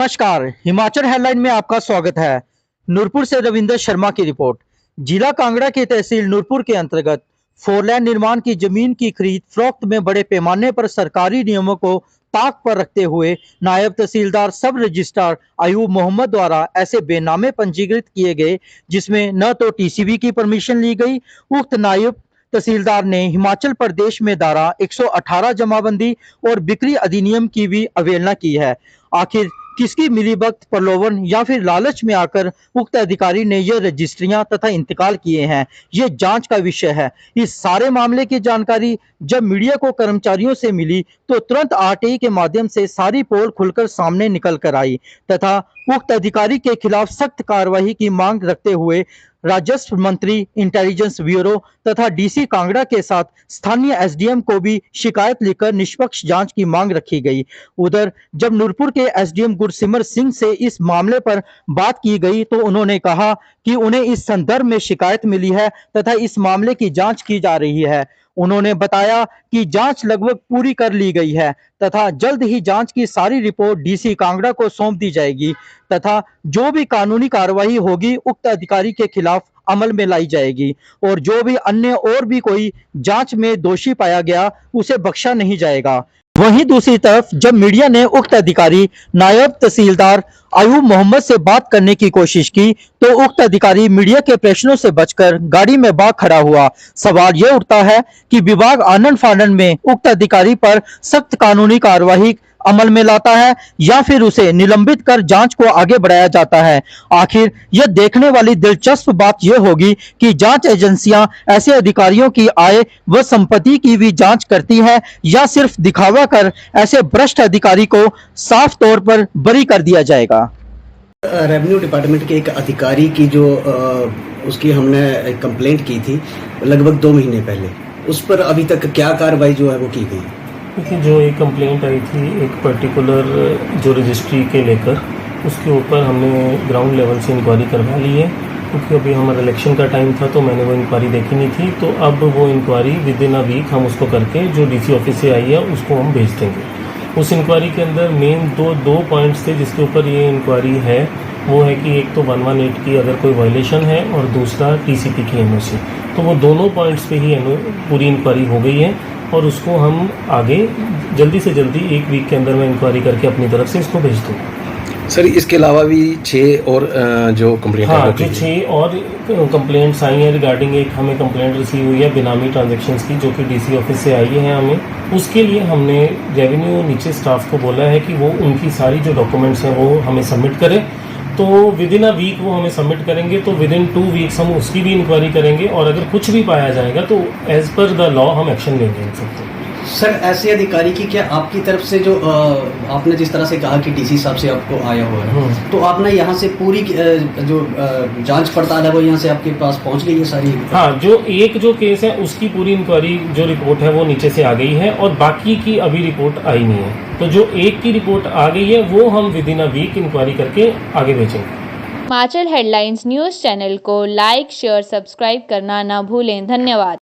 नमस्कार, हिमाचल हेडलाइन में आपका स्वागत है। नूरपुर से रविंद्र शर्मा की रिपोर्ट। जिला कांगड़ा के तहसील नूरपुर के अंतर्गत 4 लेन निर्माण की जमीन की खरीद फरोख्त में बड़े पैमाने पर सरकारी नियमों को ताक पर रखते हुए नायब तहसीलदार सब रजिस्ट्रार अयूब मोहम्मद द्वारा ऐसे बेनामे पंजीकृत किए गए जिसमें न तो टीसीबी की परमिशन ली गई। उक्त नायब तहसीलदार ने हिमाचल प्रदेश में धारा 118 जमाबंदी और बिक्री अधिनियम की भी अवहेलना की है। आखिर किसकी मिलीभगत, प्रलोभन या फिर लालच में आकर उक्त अधिकारी ने यह रजिस्ट्रियां तथा इंतकाल किए हैं, ये जांच का विषय है। इस सारे मामले की जानकारी जब मीडिया को कर्मचारियों से मिली तो तुरंत आरटीआई के माध्यम से सारी पोल खुलकर सामने निकल कर आई तथा उक्त अधिकारी के खिलाफ सख्त कार्रवाई की मांग रखते हुए राजस्व मंत्री, इंटेलिजेंस ब्यूरो तथा डीसी कांगड़ा के साथ स्थानीय एसडीएम को भी शिकायत लिखकर निष्पक्ष जांच की मांग रखी गई। उधर जब नूरपुर के एसडीएम गुरसिमर सिंह से इस मामले पर बात की गई तो उन्होंने कहा कि उन्हें इस संदर्भ में शिकायत मिली है तथा इस मामले की जांच की जा रही है। उन्होंने बताया कि जांच लगभग पूरी कर ली गई है तथा जल्द ही जांच की सारी रिपोर्ट डीसी कांगड़ा को सौंप दी जाएगी तथा जो भी कानूनी कार्रवाई होगी उक्त अधिकारी के खिलाफ अमल में लाई जाएगी और जो भी अन्य और भी कोई जांच में दोषी पाया गया उसे बख्शा नहीं जाएगा। वहीं दूसरी तरफ जब मीडिया ने उक्त अधिकारी नायब तहसीलदार अयूब मोहम्मद से बात करने की कोशिश की तो उक्त अधिकारी मीडिया के प्रश्नों से बचकर गाड़ी में भाग खड़ा हुआ। सवाल यह उठता है कि विभाग आनन फानन में उक्त अधिकारी पर सख्त कानूनी कार्रवाई अमल में लाता है या फिर उसे निलंबित कर जांच को आगे बढ़ाया जाता है। आखिर यह देखने वाली दिलचस्प बात यह होगी कि जांच एजेंसियां ऐसे अधिकारियों की आय व संपत्ति की भी जांच करती है या सिर्फ दिखावा कर ऐसे भ्रष्ट अधिकारी को साफ तौर पर बरी कर दिया जाएगा। रेवेन्यू डिपार्टमेंट के एक अधिकारी की जो उसकी हमने कंप्लेंट की थी लगभग 2 महीने पहले, उस पर अभी तक क्या कार्रवाई जो है वो की गई? देखिए, जो एक कंप्लेंट आई थी एक पर्टिकुलर जो रजिस्ट्री के लेकर, उसके ऊपर हमने ग्राउंड लेवल से इंक्वायरी करवा ली है क्योंकि अभी हमारा इलेक्शन का टाइम था तो मैंने वो इंक्वायरी देखी नहीं थी। तो अब वो inquiry within a week हम उसको करके जो डीसी ऑफिस से आई है उसको हम भेज देंगे। उस इंक्वायरी के अंदर मेन दो पॉइंट्स थे जिसके ऊपर ये इंक्वायरी है। वो है कि एक तो 118 की अगर कोई वायलेशन है और दूसरा टीसीपी की एनओसी। तो वो दोनों पॉइंट्स पे ही पूरी इंक्वायरी हो गई है और उसको हम आगे जल्दी से जल्दी 1 वीक के अंदर में इंक्वायरी करके अपनी तरफ से इसको भेज दूँगा। सर, इसके अलावा भी 6 और जो कंप्लेंट जो 6 और कंप्लेंट्स आई हैं रिगार्डिंग, एक हमें कंप्लेंट रिसीव हुई है बिनामी ट्रांजैक्शंस की जो कि डीसी ऑफिस से आई है हमें। उसके लिए हमने रेवेन्यू नीचे स्टाफ को बोला है कि वो उनकी सारी जो डॉक्यूमेंट्स हैं वो हमें सबमिट करें। तो विद इन अ वीक वो हमें सबमिट करेंगे तो विद इन 2 वीक्स हम उसकी भी इंक्वायरी करेंगे और अगर कुछ भी पाया जाएगा तो एज पर द लॉ हम एक्शन लेंगे इन सबको। सर, ऐसे अधिकारी की क्या आपकी तरफ से जो आपने जिस तरह से कहा कि डीसी साहब से आपको आया हुआ है, तो आपने यहाँ से पूरी जो जांच पड़ताल है वो यहाँ से आपके पास पहुँच गई है सारी? हाँ, जो केस है उसकी पूरी इंक्वायरी जो रिपोर्ट है वो नीचे से आ गई है और बाकी की अभी रिपोर्ट आई नहीं है। तो जो एक की रिपोर्ट आ गई है वो हम within a week inquiry करके आगे भेजेंगे। हिमाचल हेडलाइंस न्यूज़ चैनल को लाइक, शेयर, सब्सक्राइब करना ना भूलें। धन्यवाद।